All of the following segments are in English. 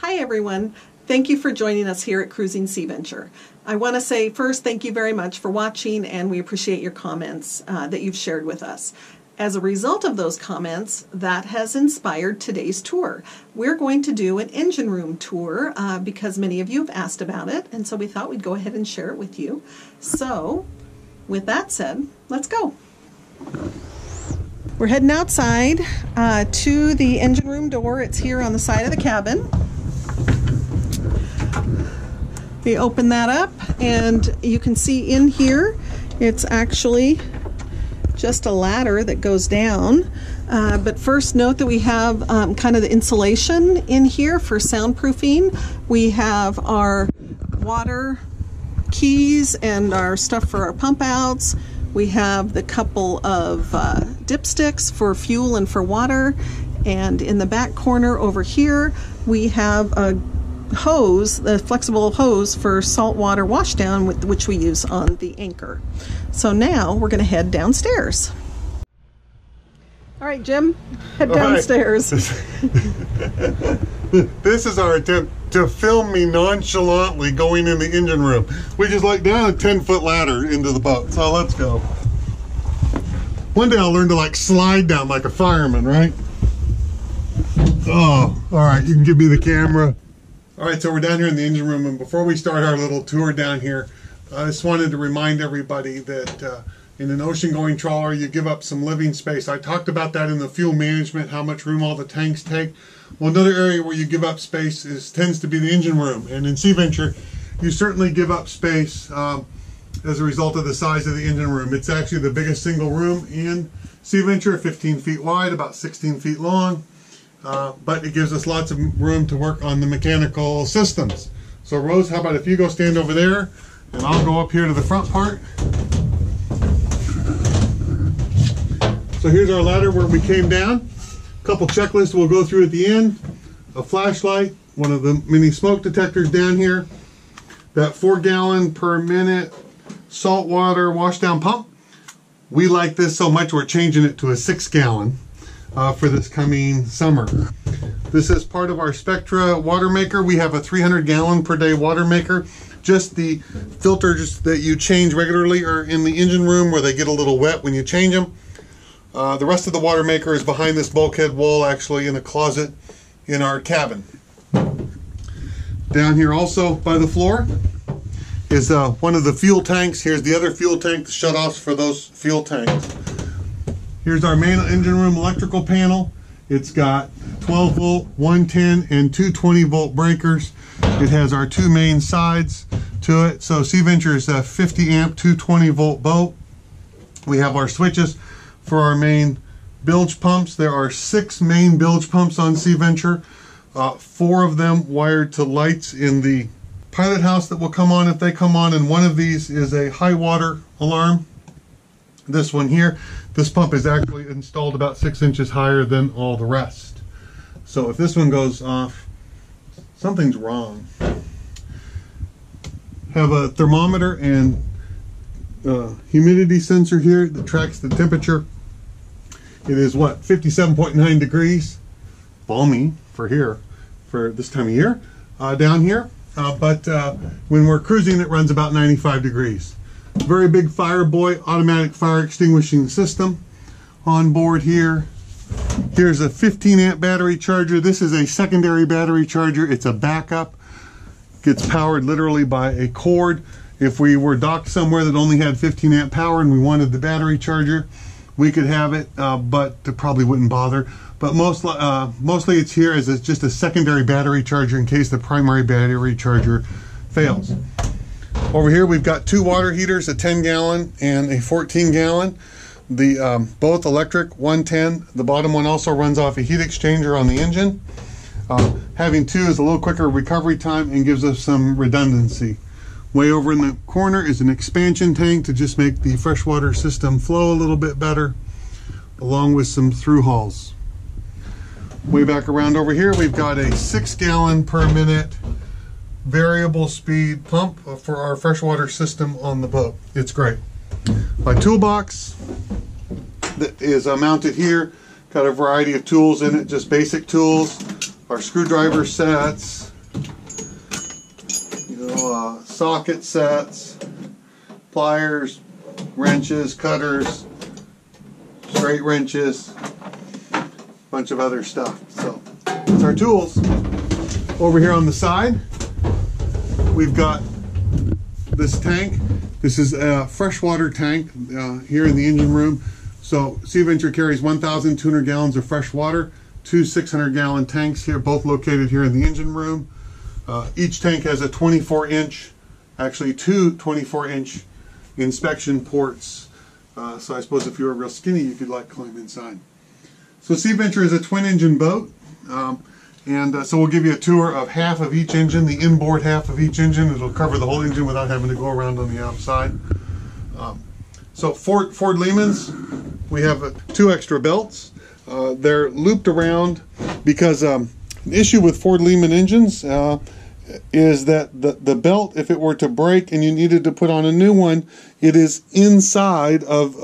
Hi everyone. Thank you for joining us here at Cruising Sea Venture. I want to say first thank you very much for watching, and we appreciate your comments that you've shared with us. As a result of those comments, that has inspired today's tour. We're going to do an engine room tour because many of you have asked about it, and so we thought we'd go ahead and share it with you. So, with that said, let's go. We're heading outside to the engine room door. It's here on the side of the cabin. We open that up and you can see in here it's actually just a ladder that goes down. But first note that we have kind of the insulation in here for soundproofing. We have our water keys and our stuff for our pump outs. We have the couple of dipsticks for fuel and for water. And in the back corner over here, we have a hose, the flexible hose for saltwater washdown, which we use on the anchor. So now we're going to head downstairs. All right, Jim, head downstairs. This is our attempt to film me nonchalantly going in the engine room. We just like down a 10-foot ladder into the boat. So let's go. One day I'll learn to like slide down like a fireman, right? Oh, all right, you can give me the camera. All right, so we're down here in the engine room, and before we start our little tour down here, I just wanted to remind everybody that in an ocean-going trawler, you give up some living space. I talked about that in the fuel management, how much room all the tanks take. Well, another area where you give up space tends to be the engine room, and in Sea Venture, you certainly give up space as a result of the size of the engine room. It's actually the biggest single room in Sea Venture, 15 feet wide, about 16 feet long. But it gives us lots of room to work on the mechanical systems. So Rose, how about if you go stand over there and I'll go up here to the front part. So here's our ladder where we came down. A couple checklists we'll go through at the end. A flashlight, one of the mini smoke detectors down here. That 4-gallon per minute saltwater washdown pump. We like this so much we're changing it to a 6-gallon. For this coming summer. This is part of our Spectra water maker. We have a 300-gallon per day water maker. Just the filters that you change regularly are in the engine room where they get a little wet when you change them. The rest of the water maker is behind this bulkhead wall, actually in a closet in our cabin. Down here also by the floor is one of the fuel tanks. Here's the other fuel tank, the shutoffs for those fuel tanks. Here's our main engine room electrical panel. It's got 12 volt, 110, and 220 volt breakers. It has our two main sides to it. So Sea Venture is a 50 amp, 220 volt boat. We have our switches for our main bilge pumps. There are 6 main bilge pumps on Sea Venture. 4 of them wired to lights in the pilot house that will come on if they come on, and one of these is a high water alarm. This one here, this pump is actually installed about 6 inches higher than all the rest. So if this one goes off, something's wrong. Have a thermometer and humidity sensor here that tracks the temperature. It is what, 57.9 degrees, balmy for here, for this time of year, down here. But when we're cruising, it runs about 95 degrees. Very big Fireboy automatic fire extinguishing system on board here. Here's a 15 amp battery charger. This is a secondary battery charger. It's a backup. Gets powered literally by a cord. If we were docked somewhere that only had 15 amp power and we wanted the battery charger, we could have it, but it probably wouldn't bother. But mostly it's here as just a secondary battery charger in case the primary battery charger fails. Over here we've got 2 water heaters, a 10-gallon and a 14-gallon. The both electric, 110. The bottom one also runs off a heat exchanger on the engine. Having 2 is a little quicker recovery time and gives us some redundancy. Way over in the corner is an expansion tank to just make the freshwater system flow a little bit better, along with some through hauls. Way back around over here we've got a 6-gallon per minute variable speed pump for our freshwater system on the boat. It's great. My toolbox that is mounted here, got a variety of tools in it, just basic tools, our screwdriver sets, socket sets, pliers, wrenches, cutters, straight wrenches, bunch of other stuff. So that's our tools. Over here on the side, we've got this tank. This is a freshwater tank here in the engine room. So SeaVenture carries 1,200 gallons of fresh water, two 600-gallon tanks here, both located here in the engine room. Each tank has a 24-inch, actually two 24-inch inspection ports. So I suppose if you were real skinny, you could like climb inside. So SeaVenture is a twin-engine boat. So we'll give you a tour of half of each engine, the inboard half of each engine. It'll cover the whole engine without having to go around on the outside. So Ford Lehman's, we have two extra belts. They're looped around because an issue with Ford Lehman engines is that the belt, if it were to break and you needed to put on a new one, it is inside of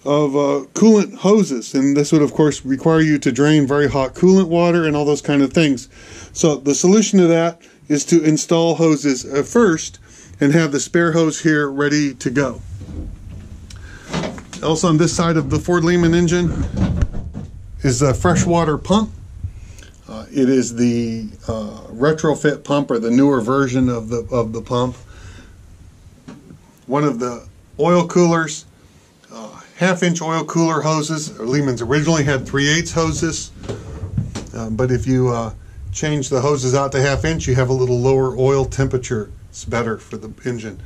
coolant hoses, and this would of course require you to drain very hot coolant water and all those kind of things. So the solution to that is to install hoses first and have the spare hose here ready to go. Also on this side of the Ford Lehman engine is a Freshwater Pump. It is the retrofit pump, or the newer version of the pump. One of the oil coolers, half-inch oil cooler hoses. Lehman's originally had 3/8 hoses, but if you change the hoses out to half-inch, you have a little lower oil temperature. It's better for the engine.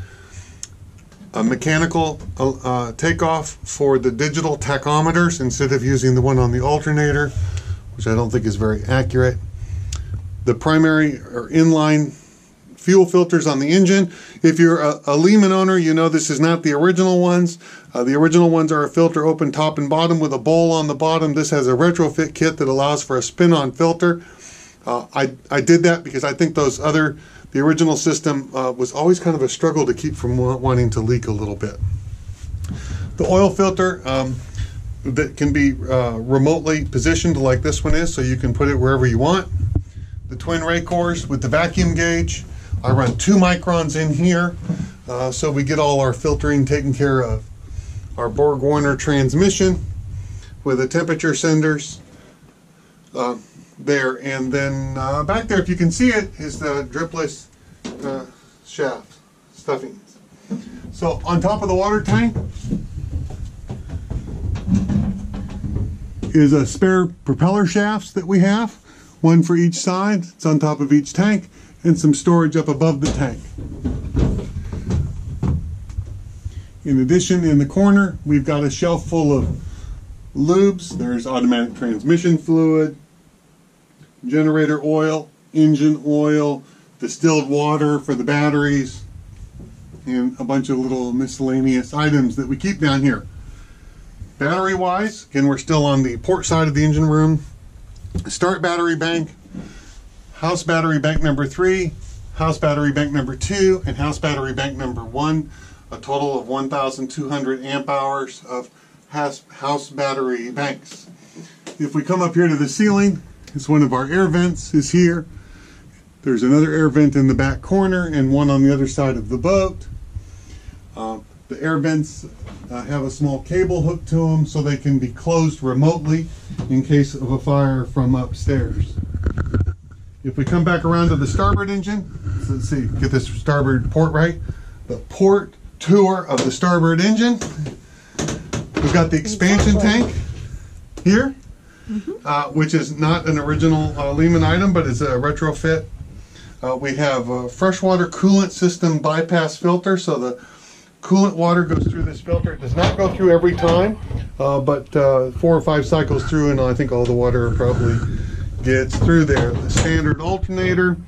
A mechanical takeoff for the digital tachometers instead of using the one on the alternator, which I don't think is very accurate. The primary or inline fuel filters on the engine. If you're a Lehman owner, you know this is not the original ones. The original ones are a filter open top and bottom with a bowl on the bottom. This has a retrofit kit that allows for a spin-on filter. I did that because I think the original system was always kind of a struggle to keep from wanting to leak a little bit. The oil filter that can be remotely positioned like this one is, so you can put it wherever you want. The twin ray cores with the vacuum gauge. I run 2 microns in here, so we get all our filtering taken care of. Our Borg-Warner transmission with the temperature senders there, and then back there, if you can see it, is the dripless shaft stuffings. So on top of the water tank is a spare propeller shafts that we have, one for each side. It's on top of each tank, and some storage up above the tank. In addition, in the corner, we've got a shelf full of lubes. There's automatic transmission fluid, generator oil, engine oil, distilled water for the batteries, and a bunch of little miscellaneous items that we keep down here. Battery wise, again, we're still on the port side of the engine room. Start battery bank, house battery bank number 3, house battery bank number 2, and house battery bank number 1. A total of 1,200 amp hours of house battery banks. If we come up here to the ceiling, it's one of our air vents is here. There's another air vent in the back corner and one on the other side of the boat. The air vents have a small cable hooked to them so they can be closed remotely in case of a fire from upstairs. If we come back around to the starboard engine, so let's see, get this starboard port right. The port tour of the starboard engine. We've got the expansion tank here, which is not an original Lehman item, but it's a retrofit. We have a freshwater coolant system bypass filter, so the coolant water goes through this filter. It does not go through every time, but 4 or 5 cycles through, and I think all the water probably gets through there. The standard alternator,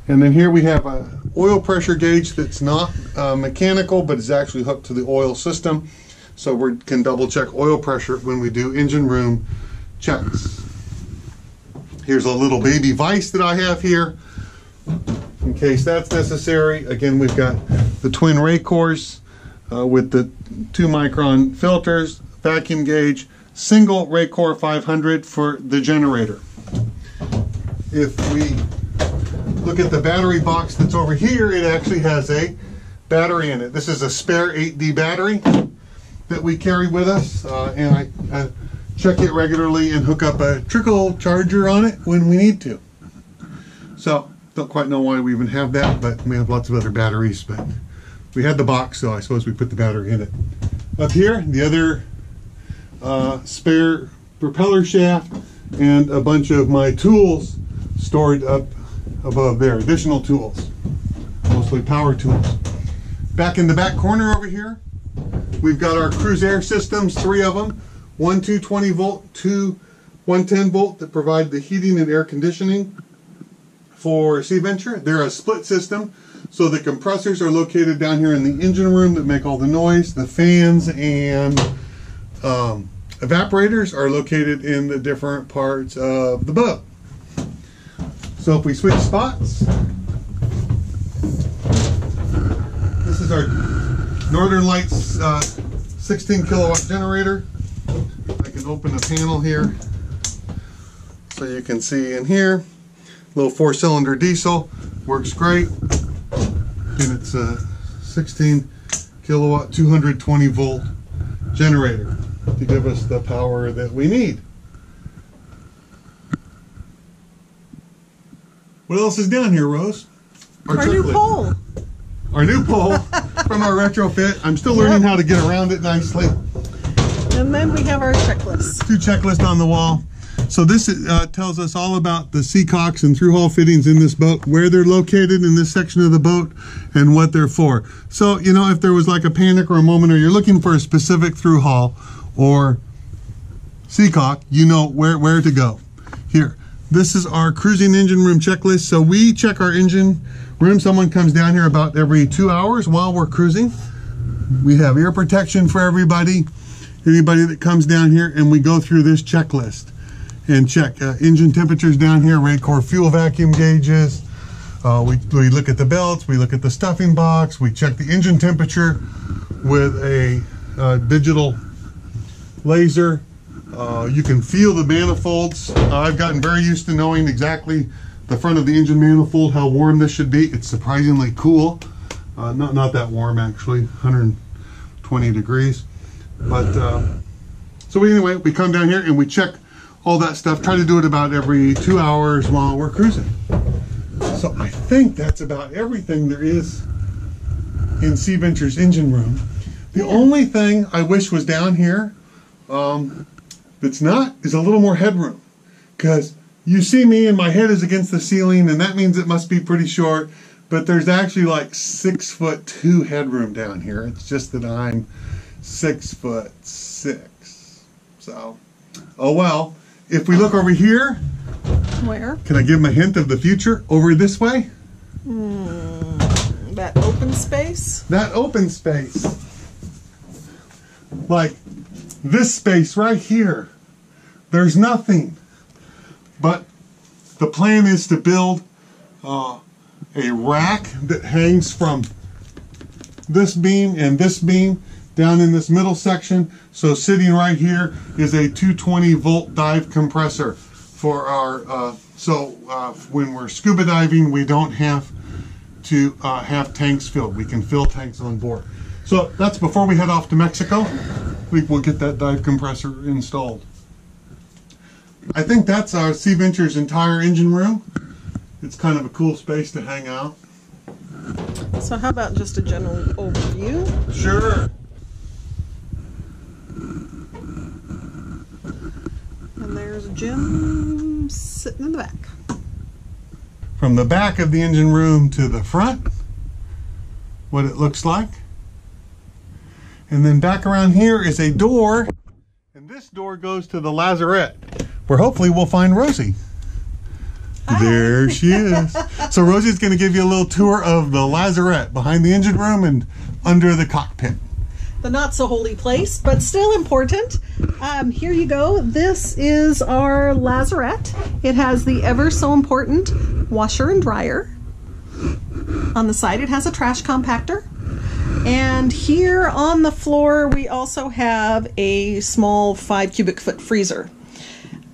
and then here we have a oil pressure gauge that's not mechanical, but is actually hooked to the oil system, so we can double check oil pressure when we do engine room checks. Here's a little baby vise that I have here in case that's necessary. Again, we've got the twin ray cores with the 2 micron filters, vacuum gauge, single ray core 500 for the generator. If we look at the battery box that's over here, it actually has a battery in it. This is a spare 8D battery that we carry with us, and I check it regularly and hook up a trickle charger on it when we need to. So, don't quite know why we even have that, but we have lots of other batteries, but we had the box, so I suppose we put the battery in it. Up here, the other spare propeller shaft and a bunch of my tools stored up above there, additional tools, mostly power tools. Back in the back corner over here, we've got our cruise air systems, 3 of them, one 220 volt, two 110 volt that provide the heating and air conditioning for Sea Venture. They're a split system, so the compressors are located down here in the engine room that make all the noise. The fans and evaporators are located in the different parts of the boat. So if we switch spots, this is our Northern Lights 16 kilowatt generator. I can open the panel here so you can see in here. Little 4-cylinder diesel, works great, and it's a 16 kilowatt 220 volt generator to give us the power that we need. What else is down here, Rose? Our new pole. Our new pole from our retrofit. I'm still learning how to get around it nicely. And then we have our checklist. 2 checklists on the wall. So this tells us all about the seacocks and through-hull fittings in this boat, where they're located in this section of the boat, and what they're for. So, you know, if there was like a panic or a moment, or you're looking for a specific through-hull or seacock, you know where to go. Here, this is our cruising engine room checklist. So we check our engine room. Someone comes down here about every 2 hours while we're cruising. We have ear protection for everybody, anybody that comes down here, and we go through this checklist and check engine temperatures down here, Raycor fuel vacuum gauges. We look at the belts, we look at the stuffing box, we check the engine temperature with a digital laser. You can feel the manifolds. I've gotten very used to knowing exactly the front of the engine manifold, how warm this should be. It's surprisingly cool. Not that warm actually, 120 degrees. But so anyway, we come down here and we check all that stuff. Try to do it about every 2 hours while we're cruising. So I think that's about everything there is in Sea Venture's engine room. The only thing I wish was down here that's not is a little more headroom, because you see me and my head is against the ceiling, and that means it must be pretty short, but there's actually like 6'2" headroom down here. It's just that I'm 6'6". So, oh well. If we look over here, where? Can I give them a hint of the future? Over this way? That open space? That open space. Like this space right here. There's nothing. But the plan is to build a rack that hangs from this beam and this beam down in this middle section. So sitting right here is a 220 volt dive compressor for our, when we're scuba diving, we don't have to have tanks filled. We can fill tanks on board. So that's before we head off to Mexico. We'll get that dive compressor installed. I think that's our Sea Venture's entire engine room. It's kind of a cool space to hang out. So how about just a general overview? Sure. And there's Jim sitting in the back. From the back of the engine room to the front, what it looks like. And then back around here is a door, and this door goes to the Lazarette, where hopefully we'll find Rosie. Hi. There she is. So Rosie's going to give you a little tour of the Lazarette behind the engine room and under the cockpit. The not so holy place, but still important. Here you go. This is our Lazarette. It has the ever so important washer and dryer. On the side it has a trash compactor. And here on the floor we also have a small 5 cubic foot freezer.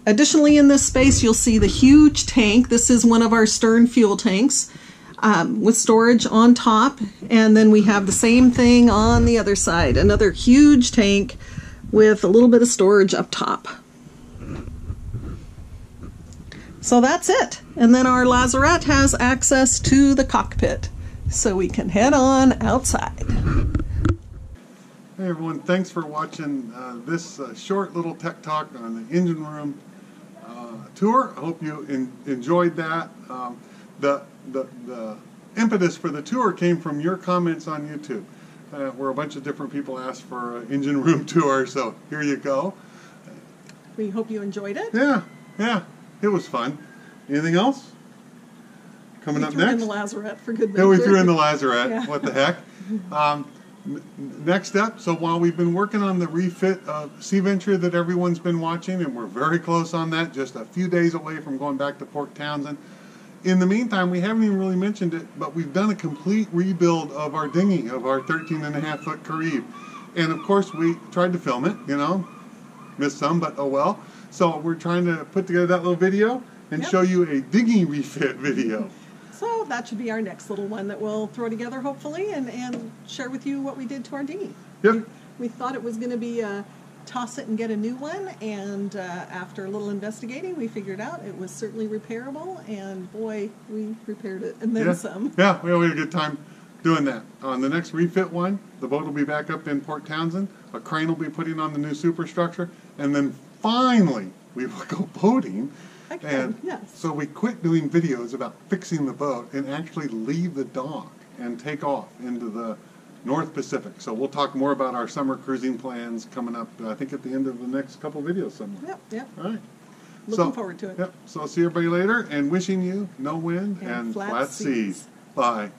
Additionally, in this space, you'll see the huge tank. This is one of our stern fuel tanks with storage on top. And then we have the same thing on the other side, another huge tank with a little bit of storage up top. So that's it. And then our Lazarette has access to the cockpit, so we can head on outside. Hey everyone, thanks for watching this short little tech talk on the engine room tour. I hope you enjoyed that. The impetus for the tour came from your comments on YouTube, where a bunch of different people asked for an engine room tour, so here you go. We hope you enjoyed it. Yeah, it was fun. Anything else? Coming up next? We threw in the Lazarette for good measure. Yeah, we threw in the Lazarette. Yeah. What the heck? Next up, so while we've been working on the refit of Sea Venture that everyone's been watching, and we're very close on that, just a few days away from going back to Port Townsend. In the meantime, we haven't even really mentioned it, but we've done a complete rebuild of our dinghy, of our 13.5-foot Carib. And of course, we tried to film it, you know, missed some, but oh well. So we're trying to put together that little video and show you a dinghy refit video. So that should be our next little one that we'll throw together, hopefully, and share with you what we did to our dinghy. Yep. We thought it was going to be toss it and get a new one, and after a little investigating, we figured out it was certainly repairable, and boy, we repaired it and then some. Yeah, we had a good time doing that. On the next refit one, the boat will be back up in Port Townsend, a crane will be putting on the new superstructure, and then finally we will go boating. And so we quit doing videos about fixing the boat and actually leave the dock and take off into the North Pacific. So we'll talk more about our summer cruising plans coming up, I think, at the end of the next couple videos somewhere. Yep. All right. Looking forward to it. Yep. So I'll see everybody later, and wishing you no wind and flat seas. Bye.